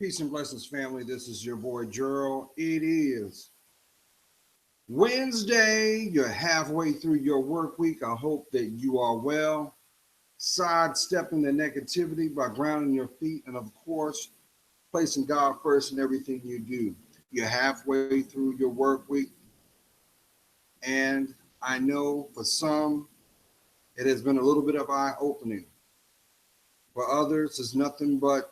Peace and blessings, family. This is your boy Gerald. It is Wednesday. You're halfway through your work week. I hope that you are well. Sidestepping the negativity by grounding your feet and, of course, placing God first in everything you do. You're halfway through your work week. And I know for some, it has been a little bit of eye opening. For others, it's nothing but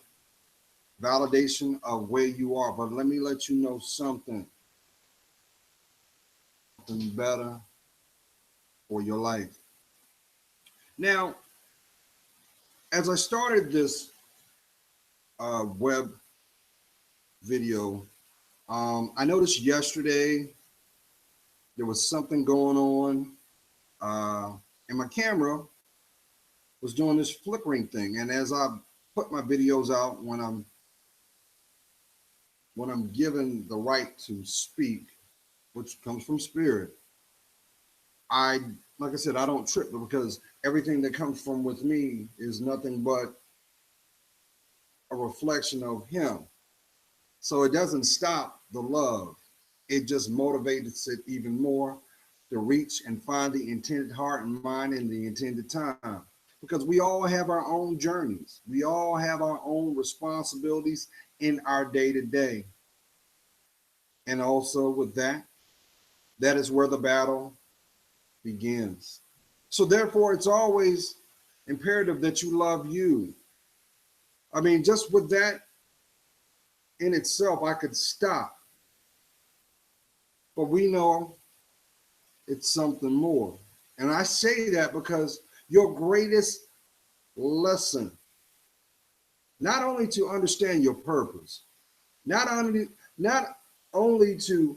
validation of where you are. But let me let you know something better for your life. Now, as I started this web video, I noticed yesterday there was something going on, and my camera was doing this flickering thing. And as I put my videos out, when I'm given the right to speak, which comes from spirit, like I said, I don't trip because everything that comes from with me is nothing but a reflection of him. So it doesn't stop the love. It just motivates it even more to reach and find the intended heart and mind in the intended time. Because we all have our own journeys. We all have our own responsibilities in our day-to-day. And also with that is where the battle begins. So therefore, it's always imperative that you love you. I mean, just with that in itself, I could stop. But we know it's something more. And I say that because your greatest lesson, not only to understand your purpose, not only to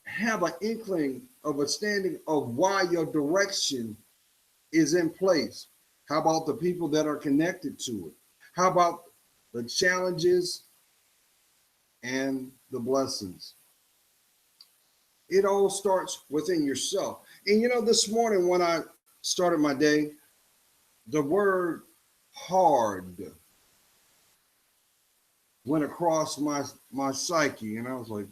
have an inkling of a standing of why your direction is in place. How about the people that are connected to it? How about the challenges and the blessings? It all starts within yourself. And you know, this morning when I started my day, the word hard went across my psyche, and I was like,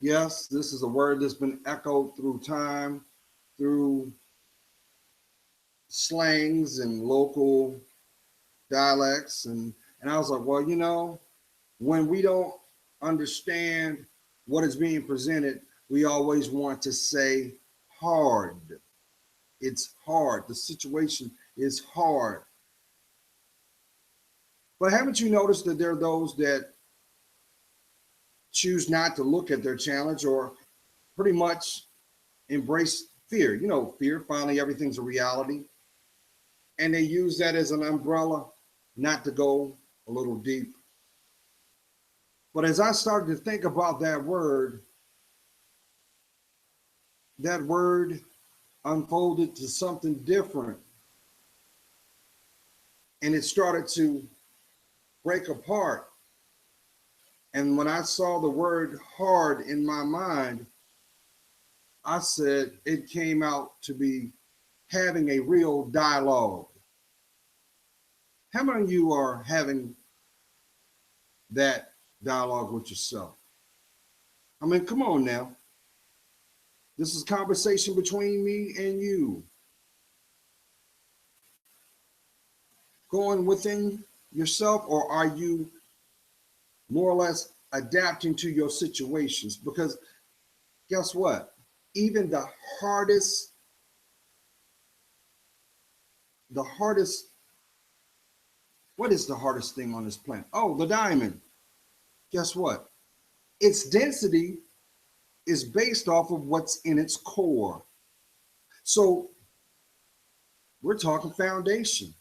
yes, this is a word that's been echoed through time, through slangs and local dialects. And I was like, well, you know, when we don't understand what is being presented, we always want to say hard. It's hard. The situation is hard. But haven't you noticed that there are those that choose not to look at their challenge or pretty much embrace fear? You know, fear, finally everything's a reality. And they use that as an umbrella not to go a little deep. But as I started to think about that word unfolded to something different. And it started to break apart. And when I saw the word hard in my mind, I said it came out to be having a real dialogue. How many of you are having that dialogue with yourself? I mean, come on now. This is conversation between me and you. Going within yourself, or are you more or less adapting to your situations? Because guess what? Even the hardest, what is the hardest thing on this planet? Oh, the diamond. Guess what? Its density is based off of what's in its core. So we're talking foundation.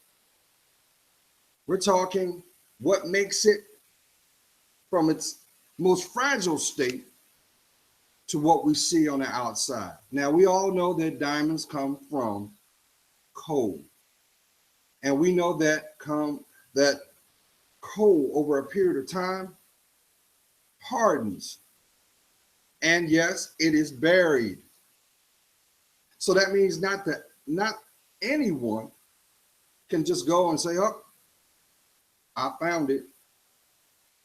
We're talking what makes it from its most fragile state to what we see on the outside. Now, we all know that diamonds come from coal. And we know that coal over a period of time hardens. And yes, it is buried. So that means not anyone can just go and say, oh, I found it.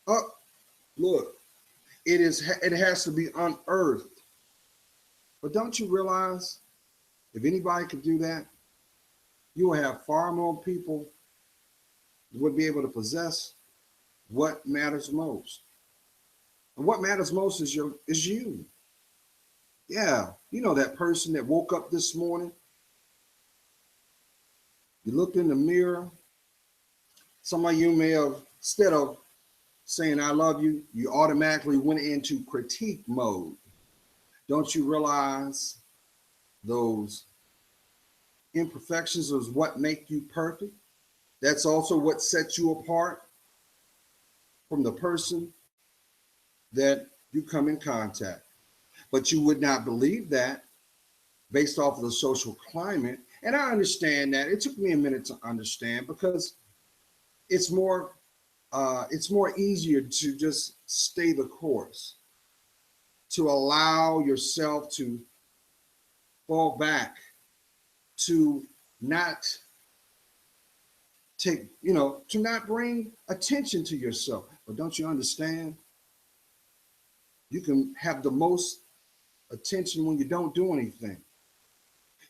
Oh, look, it has to be unearthed. But don't you realize if anybody could do that, you will have far more people who would be able to possess what matters most. And what matters most is you. Yeah, you know that person that woke up this morning, you looked in the mirror, some of you may have, instead of saying I love you, you automatically went into critique mode. Don't you realize those imperfections is what make you perfect? That's also what sets you apart from the person that you come in contact. But you would not believe that based off of the social climate. And I understand that. It took me a minute to understand because it's more it's more easier to just stay the course, to allow yourself to fall back, to not take, to not bring attention to yourself. But don't you understand? You can have the most attention when you don't do anything.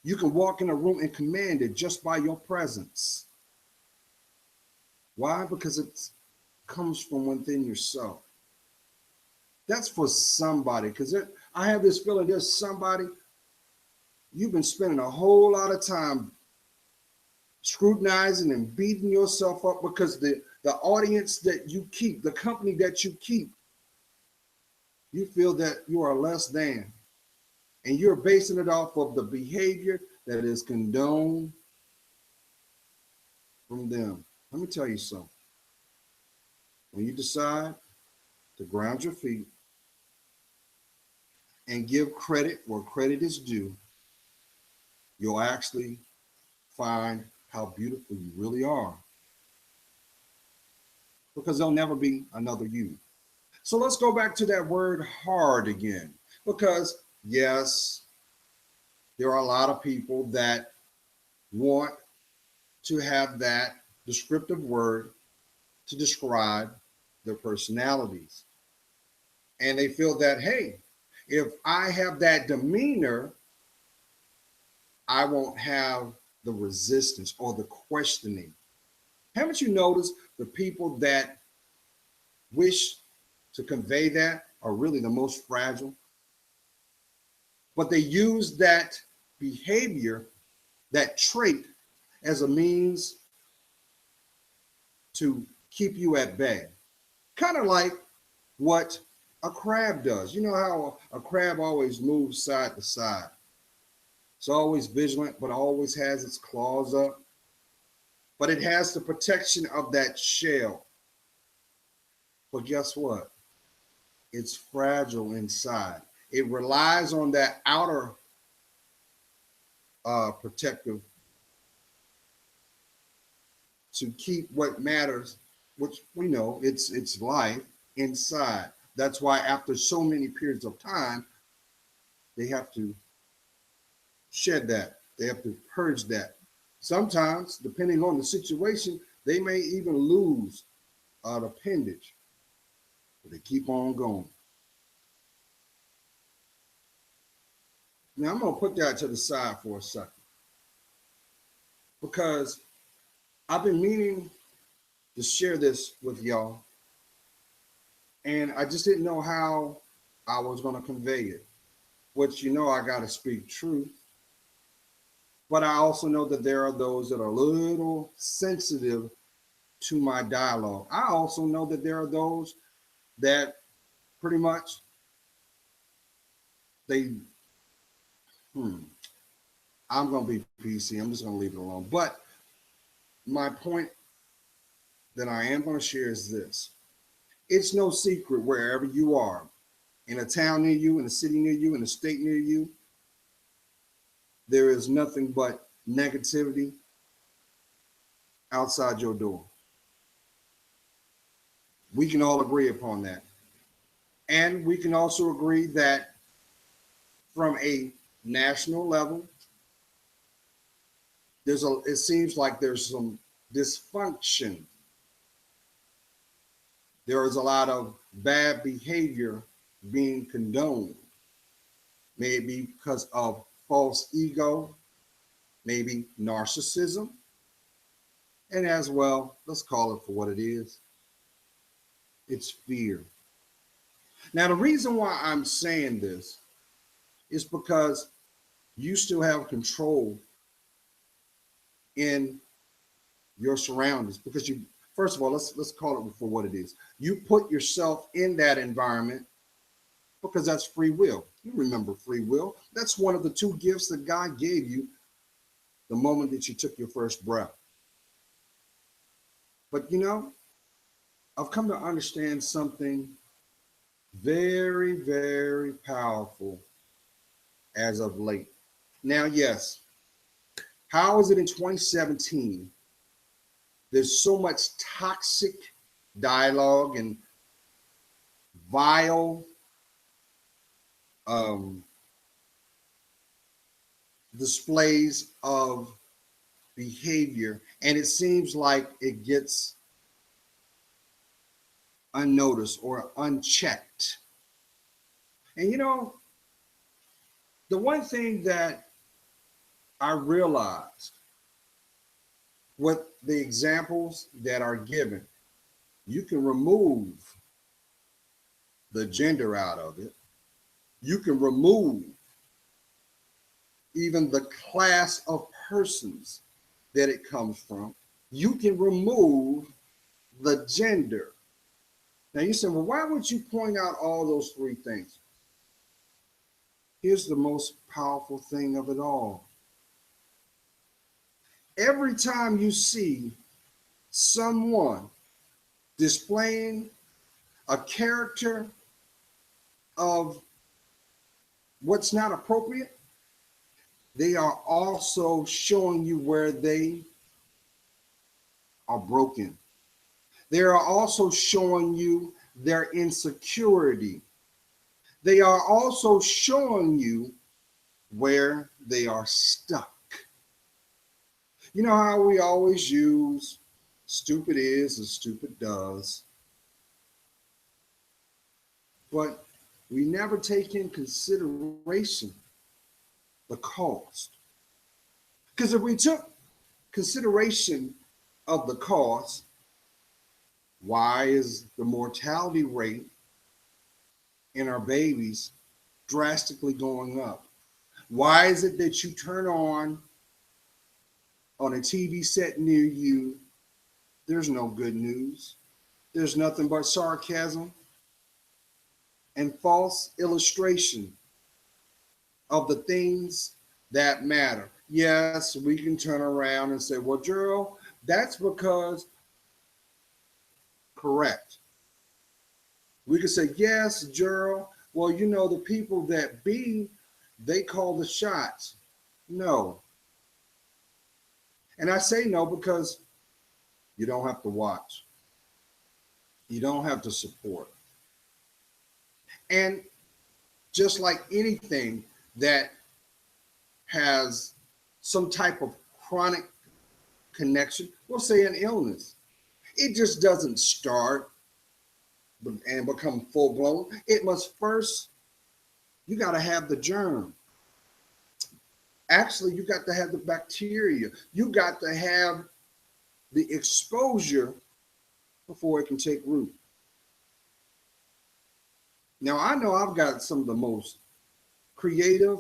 You can walk in a room and command it just by your presence. Why? Because it comes from within yourself. That's for somebody. Because I have this feeling there's somebody you've been spending a whole lot of time scrutinizing and beating yourself up because the audience that you keep, the company that you keep, you feel that you are less than. And you're basing it off of the behavior that is condoned from them. Let me tell you something. When you decide to ground your feet and give credit where credit is due, you'll actually find how beautiful you really are. Because there'll never be another you. So let's go back to that word hard again. Because yes, there are a lot of people that want to have that descriptive word to describe their personalities. And they feel that, hey, if I have that demeanor, I won't have the resistance or the questioning. Haven't you noticed the people that wish to convey that are really the most fragile? But they use that behavior, that trait, as a means to keep you at bay. Kind of like what a crab does. You know how a crab always moves side to side. It's always vigilant, but always has its claws up. But it has the protection of that shell. But guess what? It's fragile inside. It relies on that outer protective to keep what matters, which we know it's life inside. That's why after so many periods of time, they have to shed that. They have to purge that. Sometimes, depending on the situation, they may even lose an appendage, but they keep on going. Now, I'm going to put that to the side for a second because I've been meaning to share this with y'all, and I just didn't know how I was going to convey it. Which, I got to speak truth, but I also know that there are those that are a little sensitive to my dialogue. I also know that there are those that pretty much they, I'm going to be PC. I'm just going to leave it alone. But my point that I am going to share is this. It's no secret wherever you are, in a town near you, in a city near you, in a state near you, there is nothing but negativity outside your door. We can all agree upon that. And we can also agree that from a national level, it seems like there's some dysfunction. There is a lot of bad behavior being condoned, maybe because of false ego, maybe narcissism, and as well, let's call it for what it is. It's fear. Now, the reason why I'm saying this is because you still have control in your surroundings. Because you, first of all, let's call it for what it is. You put yourself in that environment because that's free will. You remember free will. That's one of the two gifts that God gave you the moment that you took your first breath. But you know, I've come to understand something very, very powerful as of late. Now, yes, how is it in 2017? There's so much toxic dialogue and vile displays of behavior, and it seems like it gets unnoticed or unchecked. And you know, the one thing that I realized with the examples that are given, you can remove the gender out of it. You can remove even the class of persons that it comes from. You can remove the gender. Now you say, well, why would you point out all those three things? Here's the most powerful thing of it all. Every time you see someone displaying a character of what's not appropriate, they are also showing you where they are broken. They are also showing you their insecurity. They are also showing you where they are stuck. You know how we always use stupid is as stupid does, but we never take in consideration the cost. Because if we took consideration of the cost, why is the mortality rate in our babies drastically going up? Why is it that you turn on a TV set near you, there's no good news? There's nothing but sarcasm and false illustration of the things that matter. Yes, we can turn around and say, well, Gerald, that's because, correct. We could say, yes, Gerald, well, you know, the people that be, they call the shots. No. And I say no because you don't have to watch. You don't have to support. And just like anything that has some type of chronic connection, we'll say an illness, it just doesn't start and become full blown. It must first, you got to have the germ. Actually, you got to have the bacteria. You got to have the exposure before it can take root. Now, I know I've got some of the most creative,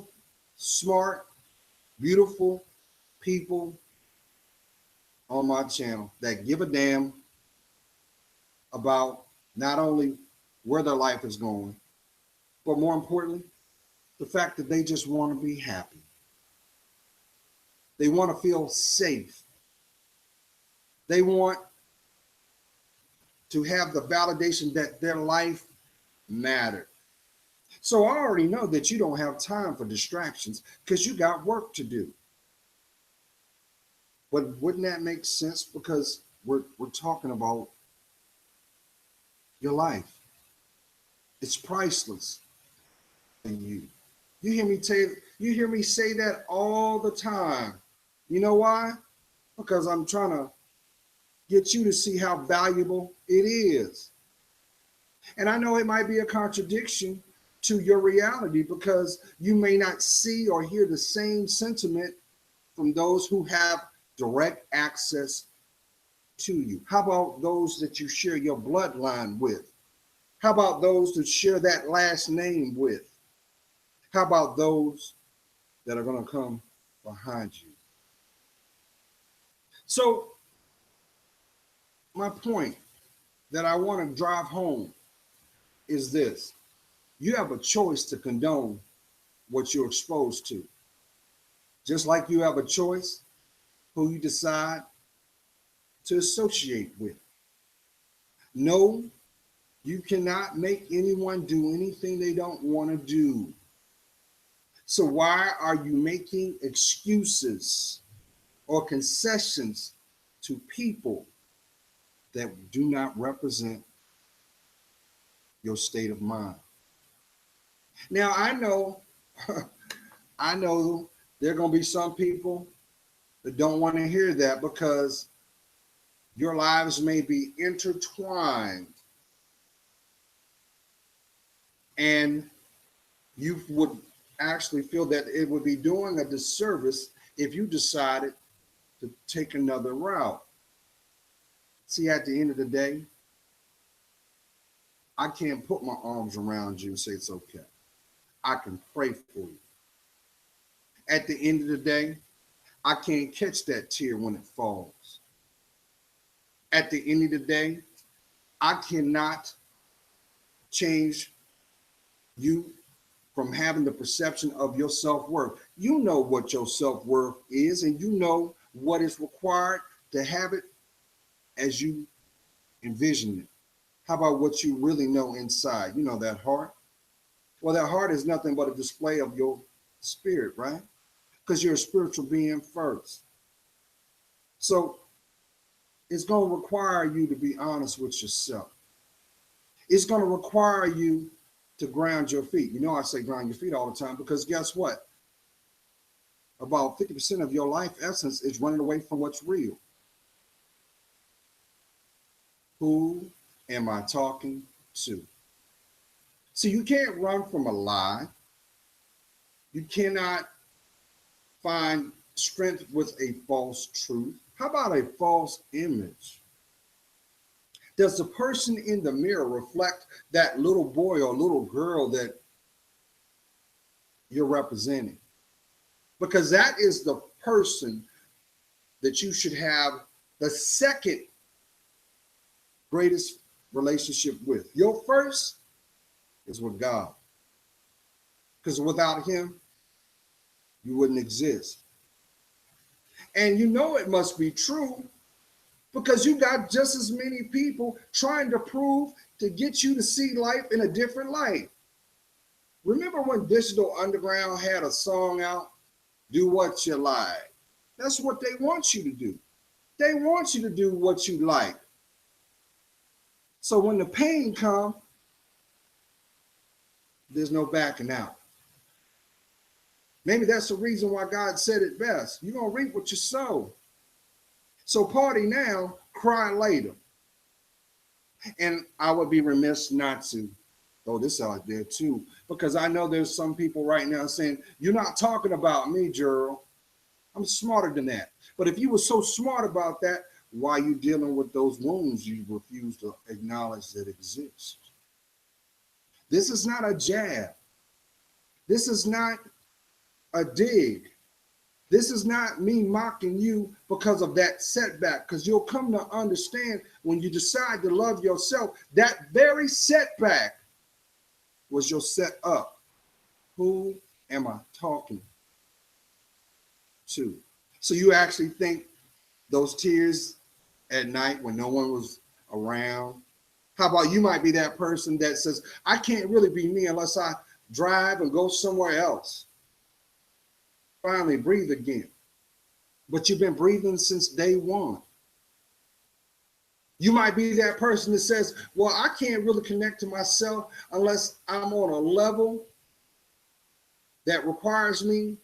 smart, beautiful people on my channel that give a damn about not only where their life is going, but more importantly, the fact that they just want to be happy. They want to feel safe. They want to have the validation that their life mattered. So I already know that you don't have time for distractions because you got work to do. But wouldn't that make sense? Because we're talking about your life. It's priceless. You hear me say that all the time. You know why? Because I'm trying to get you to see how valuable it is. And I know it might be a contradiction to your reality because you may not see or hear the same sentiment from those who have direct access to you. How about those that you share your bloodline with? How about those that share that last name with? How about those that are going to come behind you? So, my point that I want to drive home is this: you have a choice to condone what you're exposed to. Just like you have a choice who you decide to associate with. No, you cannot make anyone do anything they don't want to do. So why are you making excuses or concessions to people that do not represent your state of mind? Now I know, I know there are going to be some people that don't want to hear that because your lives may be intertwined and you would actually feel that it would be doing a disservice if you decided to take another route. See, at the end of the day, I can't put my arms around you and say it's okay. I can pray for you. At the end of the day, I can't catch that tear when it falls. At the end of the day, I cannot change you from having the perception of your self-worth. You know what your self-worth is, and you know what is required to have it as you envision it. How about what you really know inside? You know, that heart. Well, that heart is nothing but a display of your spirit, right? Because you're a spiritual being first. So it's going to require you to be honest with yourself. It's going to require you to ground your feet. You know, I say ground your feet all the time because guess what? About 50% of your life essence is running away from what's real. Who am I talking to? So you can't run from a lie. You cannot find strength with a false truth. How about a false image? Does the person in the mirror reflect that little boy or little girl that you're representing? Because that is the person that you should have the second greatest relationship with. Your first is with God. Because without him, you wouldn't exist. And you know it must be true because you got just as many people trying to prove to get you to see life in a different light. Remember when Digital Underground had a song out, Do What You Like? That's what they want you to do. They want you to do what you like. So when the pain comes, there's no backing out. Maybe that's the reason why God said it best. You're going to reap what you sow. So party now, cry later. And I would be remiss not to throw this out there too, because I know there's some people right now saying, you're not talking about me, Gerald. I'm smarter than that. But if you were so smart about that, why are you dealing with those wounds you refuse to acknowledge that exist? This is not a jab. This is not a dig. This is not me mocking you because of that setback, because you'll come to understand when you decide to love yourself, that very setback was your set up. Who am I talking to? So you actually think those tears at night when no one was around? How about you might be that person that says, I can't really be me unless I drive and go somewhere else. Finally, breathe again. But you've been breathing since day one. You might be that person that says, well, I can't really connect to myself unless I'm on a level that requires me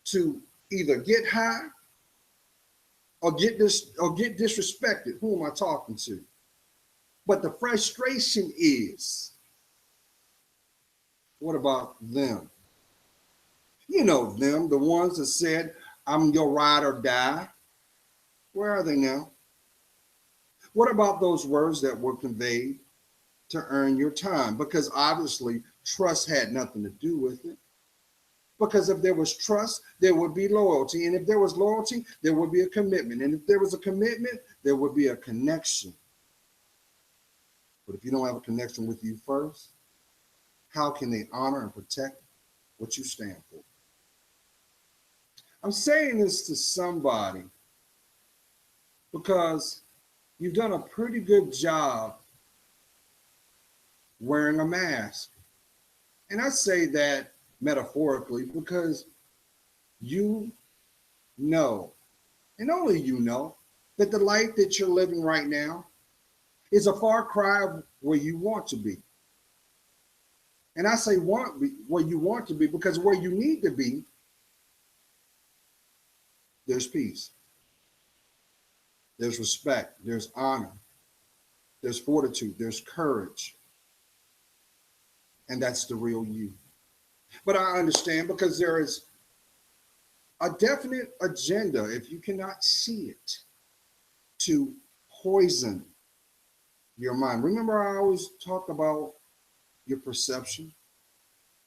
to either get high or get disrespected. Who am I talking to? But the frustration is, what about them? You know them, the ones that said, I'm your ride or die. Where are they now? What about those words that were conveyed to earn your time? Because obviously trust had nothing to do with it. Because if there was trust, there would be loyalty. And if there was loyalty, there would be a commitment. And if there was a commitment, there would be a connection. But if you don't have a connection with you first, how can they honor and protect what you stand for? I'm saying this to somebody because you've done a pretty good job wearing a mask. And I say that metaphorically because you know, and only you know, that the life that you're living right now is a far cry of where you want to be. And I say where you want to be because where you need to be, there's peace, there's respect, there's honor, there's fortitude, there's courage. And that's the real you. But I understand because there is a definite agenda, if you cannot see it, to poison your mind. Remember, I always talk about your perception.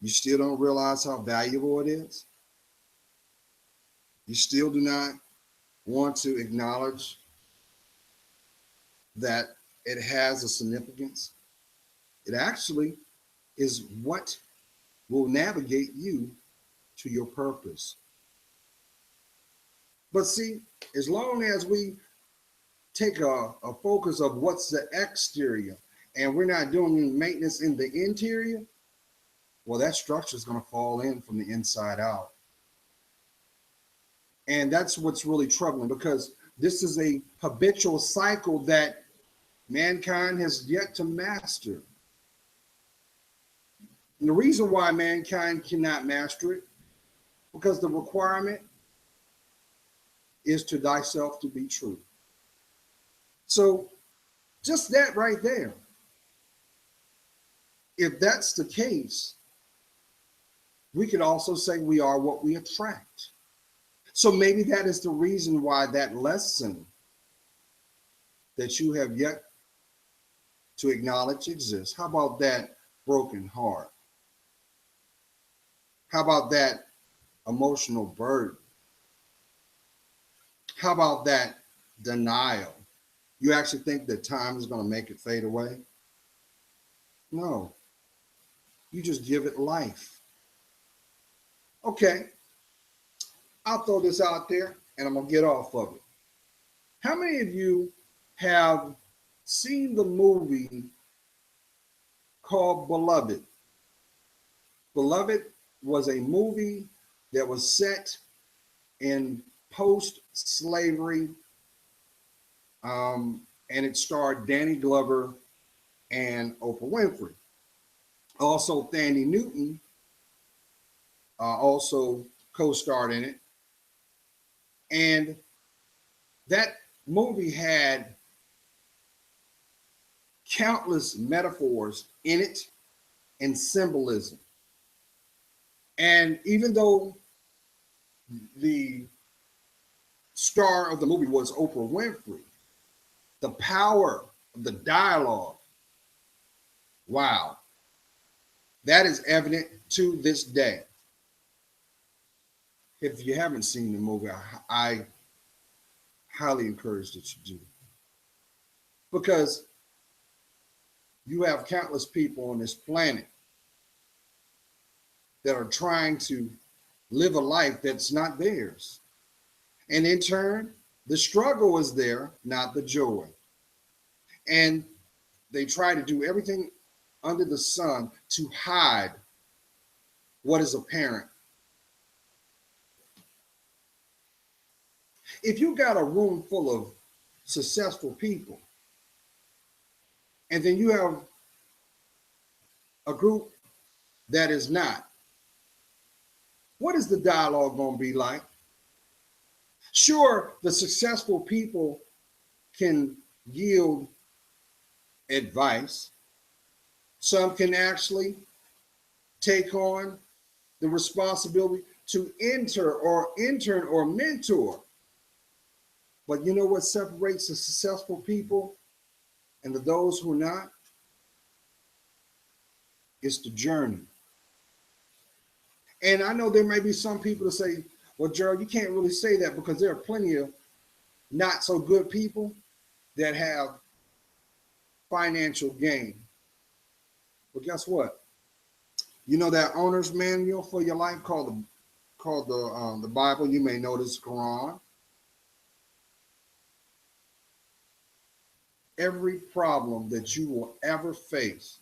You still don't realize how valuable it is. You still do not want to acknowledge that it has a significance. It actually is what will navigate you to your purpose. But see, as long as we take a focus of what's the exterior and we're not doing maintenance in the interior, well, that structure is going to fall in from the inside out. And that's what's really troubling because this is a habitual cycle that mankind has yet to master. And the reason why mankind cannot master it, because the requirement is to thyself to be true. So just that right there, if that's the case, we could also say we are what we attract. So maybe that is the reason why that lesson that you have yet to acknowledge exists. How about that broken heart? How about that emotional burden? How about that denial? You actually think that time is going to make it fade away? No. You just give it life. Okay. I'll throw this out there and I'm going to get off of it. How many of you have seen the movie called Beloved? Beloved was a movie that was set in post-slavery, and it starred Danny Glover and Oprah Winfrey. Also, Thandie Newton also co-starred in it. And that movie had countless metaphors in it and symbolism. And even though the star of the movie was Oprah Winfrey, the power of the dialogue, wow, that is evident to this day. If you haven't seen the movie, I highly encourage that you do. Because you have countless people on this planet that are trying to live a life that's not theirs. And in turn, the struggle is there, not the joy. And they try to do everything under the sun to hide what is apparent. If you got a room full of successful people, and then you have a group that is not, what is the dialogue going to be like? Sure, the successful people can yield advice. Some can actually take on the responsibility to intern or mentor. But you know what separates the successful people and those who are not? It's the journey. And I know there may be some people that say, well, Gerald, you can't really say that because there are plenty of not so good people that have financial gain. But guess what? You know that owner's manual for your life called the Bible. You may know this Quran. Every problem that you will ever face,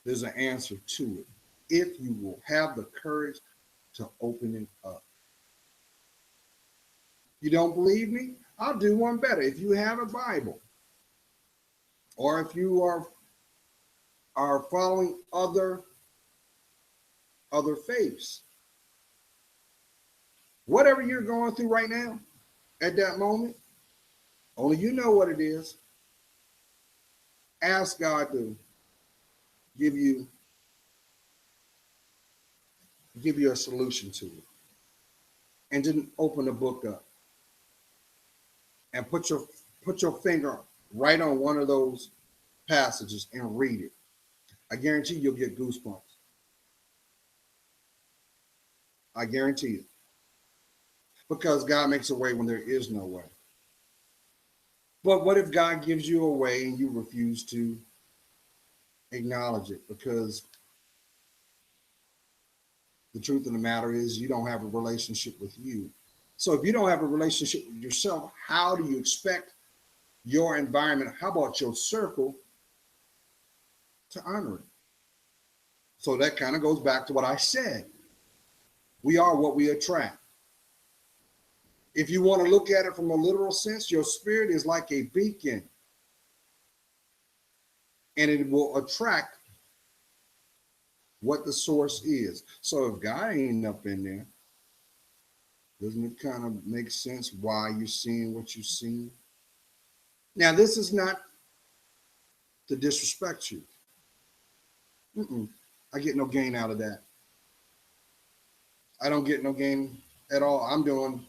there's an answer to it. If you will have the courage to open it up. You don't believe me? I'll do one better. If you have a Bible, or if you are following other faiths, whatever you're going through right now, at that moment, only you know what it is. Ask God to give you a solution to it. And then open the book up and put your finger right on one of those passages and read it. I guarantee you'll get goosebumps. I guarantee it. Because God makes a way when there is no way. But what if God gives you a way and you refuse to acknowledge it? Because the truth of the matter is you don't have a relationship with you. So if you don't have a relationship with yourself, how do you expect your environment, how about your circle, to honor it? So that kind of goes back to what I said. We are what we attract. If you want to look at it from a literal sense, your spirit is like a beacon, and it will attract what the source is. So if God ain't up in there, doesn't it kind of make sense why you're seeing what you're seeing? Now, this is not to disrespect you. I get no gain out of that. I don't get no gain at all. I'm doing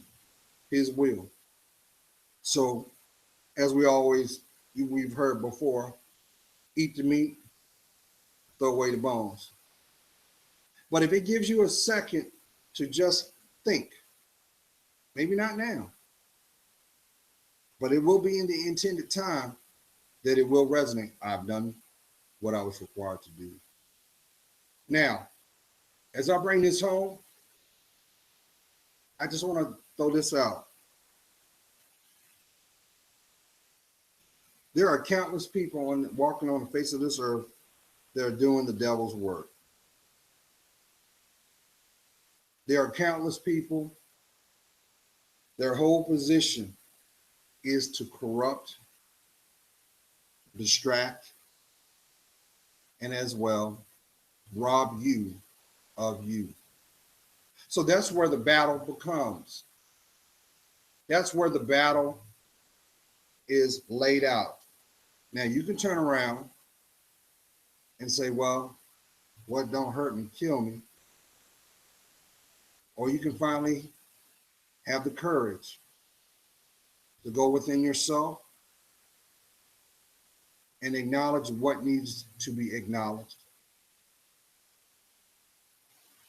His will. So, as we've heard before, eat the meat, throw away the bones. But if it gives you a second to just think, maybe not now, but it will be in the intended time that it will resonate. I've done what I was required to do. Now, as I bring this home, I just want to throw this out. There are countless people walking on the face of this earth that are doing the devil's work. There are countless people, their whole position is to corrupt, distract, and as well, rob you of you. So that's where the battle becomes. That's where the battle is laid out. Now you can turn around and say, well, what don't hurt me, kill me. Or you can finally have the courage to go within yourself and acknowledge what needs to be acknowledged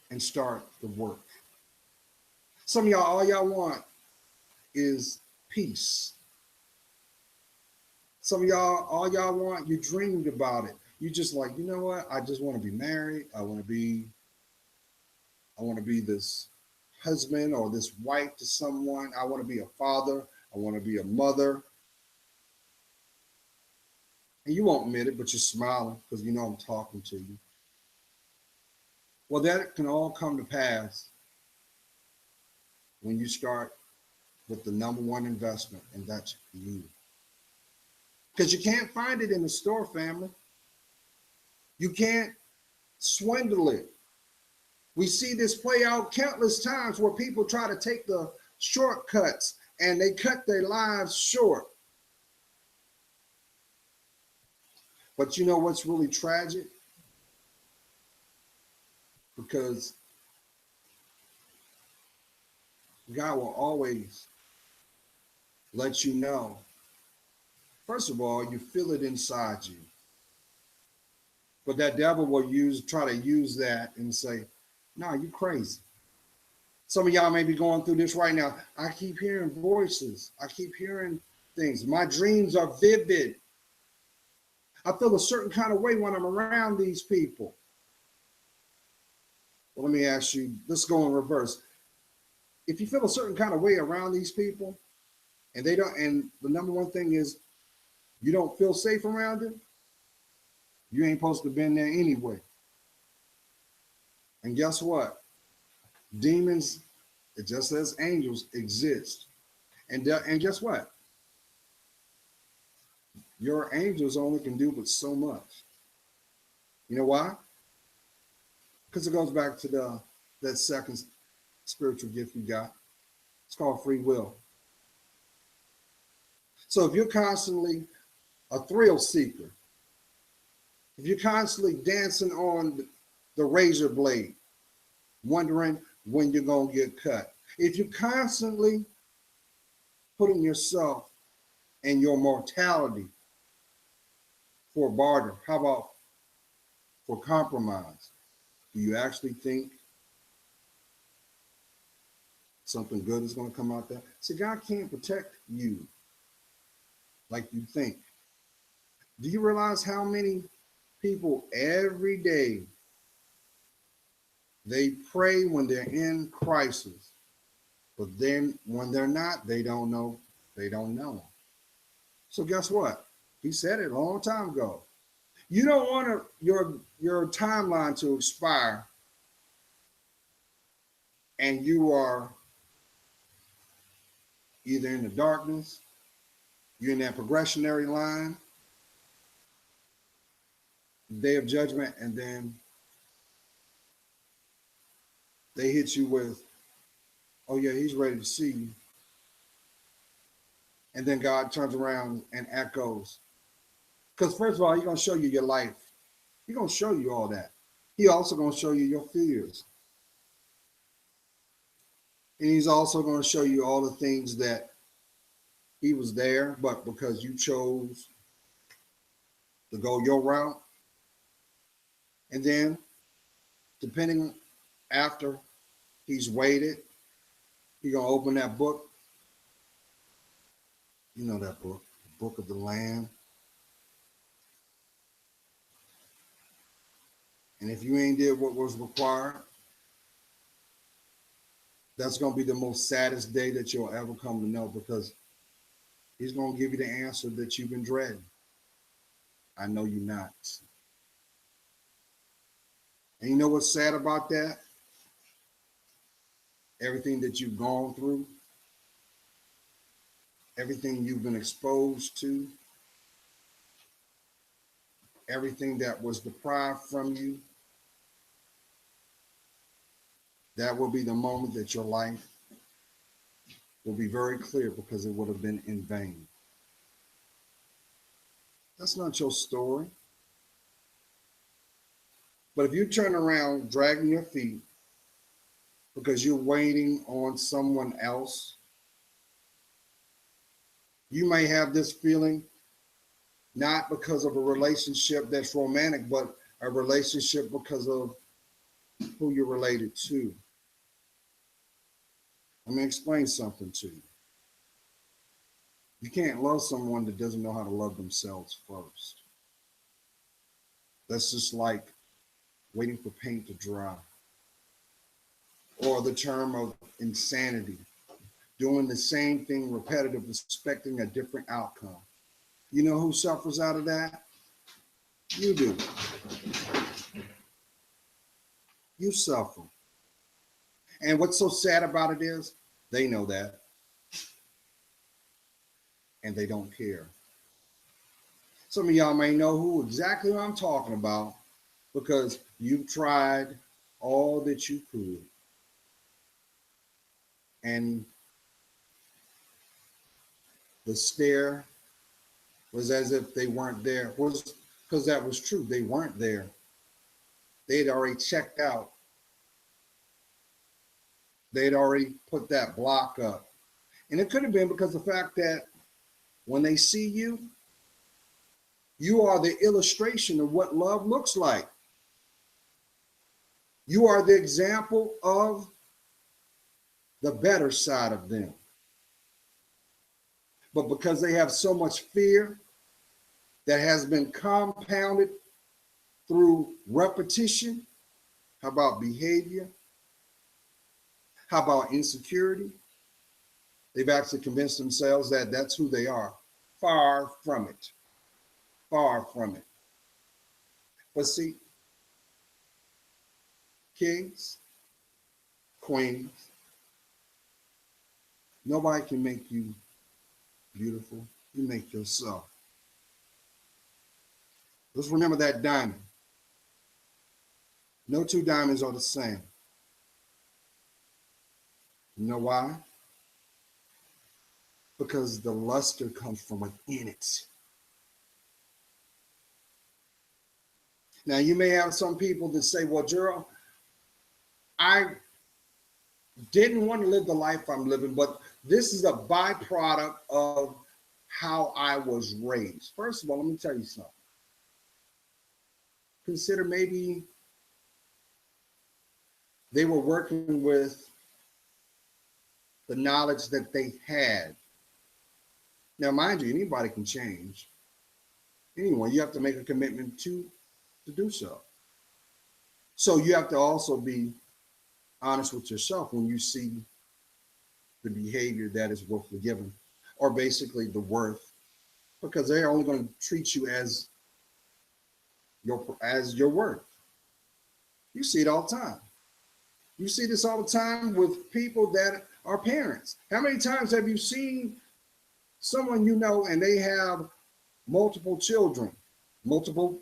and start the work. Some of y'all, all y'all want is peace. Some of y'all, all y'all want, you dreamed about it. You just like, you know what? I just want to be married. I want to be this husband or this wife to someone. I want to be a father. I want to be a mother. And you won't admit it, but you're smiling because you know I'm talking to you. Well, that can all come to pass when you start with the number one investment, and that's you. Because you can't find it in the store, family. You can't swindle it. We see this play out countless times where people try to take the shortcuts and they cut their lives short. But you know what's really tragic? Because God will always let you know. First of all, you feel it inside you. But that devil will try to use that and say, no, you crazy. Some of y'all may be going through this right now. I keep hearing voices. I keep hearing things. My dreams are vivid. I feel a certain kind of way when I'm around these people. Well, let me ask you, let's go in reverse. If you feel a certain kind of way around these people and they don't, and the number one thing is you don't feel safe around them, you ain't supposed to have been there anyway. And guess what? Demons, it just as angels, exist. And guess what? Your angels only can do but so much. You know why? Because it goes back to that second spiritual gift you got. It's called free will. So if you're constantly a thrill seeker, if you're constantly dancing on the razor blade, wondering when you're going to get cut, if you're constantly putting yourself and your mortality for barter, how about for compromise? Do you actually think something good is going to come out there? See, God can't protect you like you think. Do you realize how many people every day they pray when they're in crisis, but then when they're not, they don't know. They don't know. So guess what? He said it a long time ago. You don't want your timeline to expire and you are either in the darkness, you're in that progressionary line, day of judgment, and then they hit you with, oh yeah, he's ready to see you. And then God turns around and echoes. Because first of all, he's going to show you your life. He's going to show you all that. He also going to show you your fears. And he's also going to show you all the things that he was there, but because you chose to go your route. And then, depending after he's waited, he's going to open that book. You know that book, the book of the Lamb. And if you ain't did what was required, that's going to be the most saddest day that you'll ever come to know, because he's going to give you the answer that you've been dreading. I know you're not. And you know what's sad about that? Everything that you've gone through, everything you've been exposed to, everything that was deprived from you, that will be the moment that your life will be very clear, because it would have been in vain. That's not your story. But if you turn around dragging your feet because you're waiting on someone else, you may have this feeling not because of a relationship that's romantic, but a relationship because of who you're related to. Let me explain something to you. You can't love someone that doesn't know how to love themselves first. That's just like waiting for paint to dry. Or the term of insanity, doing the same thing repetitive, expecting a different outcome. You know who suffers out of that? You do. You suffer. And what's so sad about it is they know that and they don't care. Some of y'all may know exactly who I'm talking about, because you've tried all that you could. And the stare was as if they weren't there. because that was true. They weren't there. They had already checked out. They had already put that block up. And it could have been because of the fact that when they see you, you are the illustration of what love looks like. You are the example of the better side of them. But because they have so much fear that has been compounded through repetition, how about behavior? How about insecurity? They've actually convinced themselves that that's who they are. Far from it. Far from it. But see, kings, queens, nobody can make you beautiful. You make yourself. Let's remember that diamond. No two diamonds are the same. You know why? Because the luster comes from within it. Now, you may have some people that say, well, Gerald, I didn't want to live the life I'm living, but this is a byproduct of how I was raised. First of all, let me tell you something. Consider maybe they were working with the knowledge that they had. Now, mind you, anybody can change. Anyone, you have to make a commitment to do so. So you have to also be honest with yourself when you see the behavior that is worth forgiving, or basically the worth, because they're only going to treat you as your worth. You see it all the time. You see this all the time with people that are parents. How many times have you seen someone you know and they have multiple children, multiple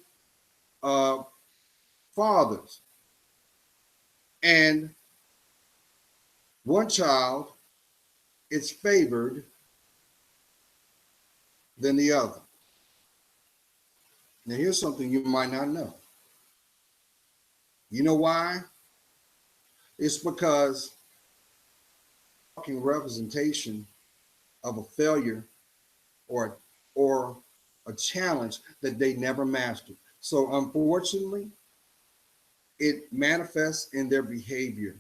fathers, and one child is favored than the other? Now, here's something you might not know. You know why? It's because fucking representation of a failure or a challenge that they never mastered. So unfortunately, it manifests in their behavior.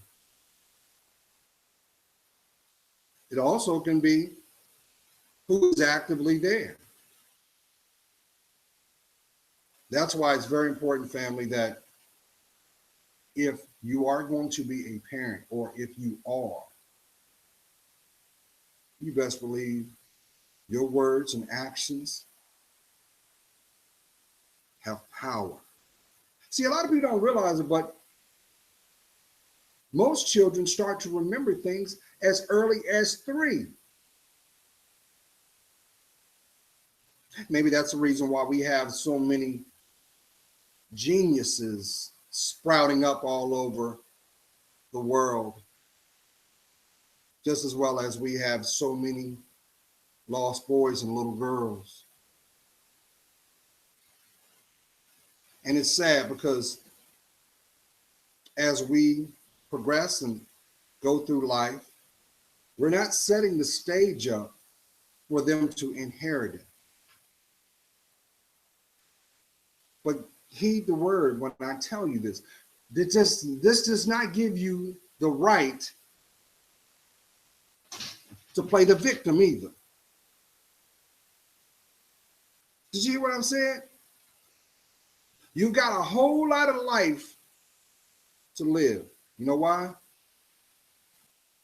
It also can be who's actively there. That's why it's very important, family, that if you are going to be a parent, or if you are, you best believe your words and actions have power. See, a lot of people don't realize it, but most children start to remember things as early as 3. Maybe that's the reason why we have so many geniuses sprouting up all over the world, just as well as we have so many lost boys and little girls. And it's sad because as we progress and go through life, we're not setting the stage up for them to inherit it. But heed the word when I tell you this. This does not give you the right to play the victim either. Did you hear what I'm saying? You got a whole lot of life to live. You know why?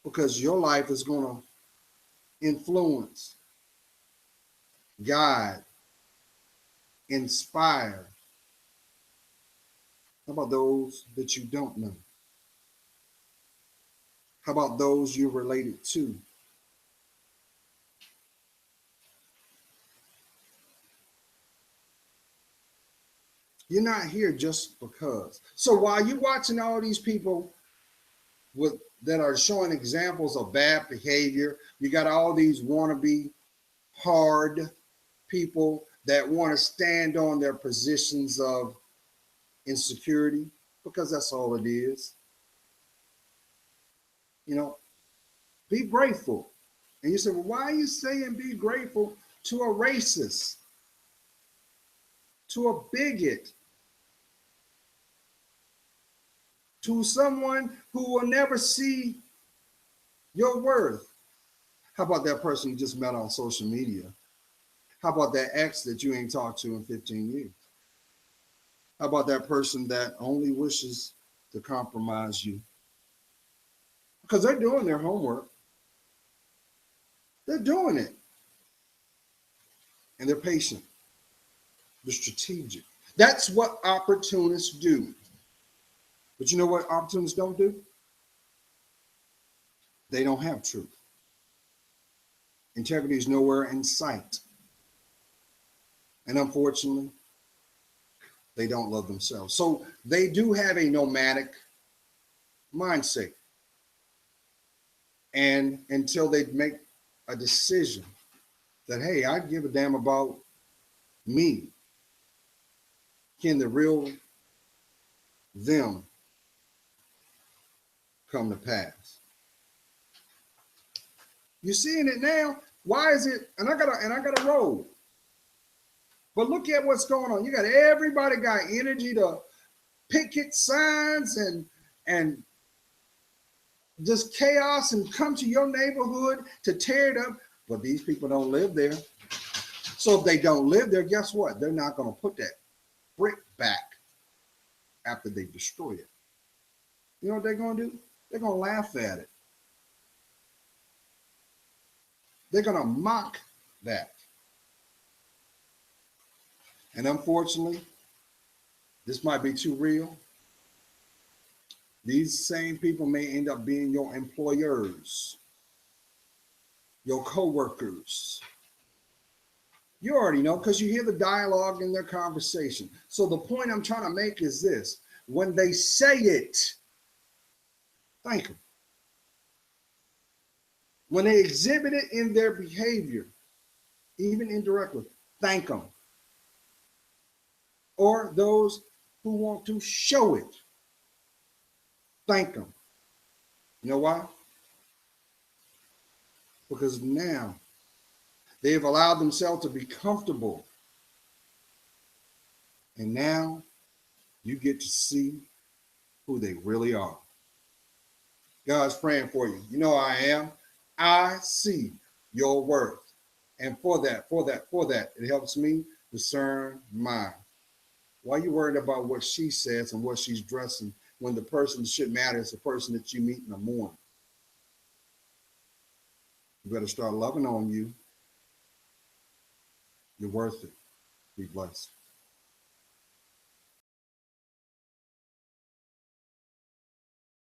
Because your life is going to influence, guide, inspire. How about those that you don't know? How about those you're related to? You're not here just because. So while you're watching all these people that are showing examples of bad behavior, you got all these wannabe hard people that want to stand on their positions of insecurity, because that's all it is. You know, be grateful. And you say, well, why are you saying be grateful to a racist, to a bigot, to someone who will never see your worth? How about that person you just met on social media? How about that ex that you ain't talked to in 15 years? How about that person that only wishes to compromise you? Because they're doing their homework. They're doing it. And they're patient. They're strategic. That's what opportunists do. But you know what opportunists don't do? They don't have truth. Integrity is nowhere in sight. And unfortunately, they don't love themselves. So they do have a nomadic mindset. And until they make a decision that, hey, I give a damn about me, can the real them come to pass? You're seeing it now. Why is it? And I gotta roll. But look at what's going on. You got everybody got energy to picket signs and just chaos and come to your neighborhood to tear it up. But these people don't live there. So if they don't live there, guess what? They're not going to put that brick back after they destroy it. You know what they're going to do? They're going to laugh at it. They're going to mock that. And unfortunately, this might be too real. These same people may end up being your employers, your co-workers. You already know because you hear the dialogue in their conversation. So the point I'm trying to make is this. When they say it, thank them. When they exhibit it in their behavior, even indirectly, thank them. Or those who want to show it, thank them. You know why? Because now they've allowed themselves to be comfortable. And now you get to see who they really are. God's praying for you. You know I am. I see your worth. And for that, it helps me discern mine. Why are you worried about what she says and what she's dressing when the person that should matter is the person that you meet in the morning? You better start loving on you. You're worth it. Be blessed.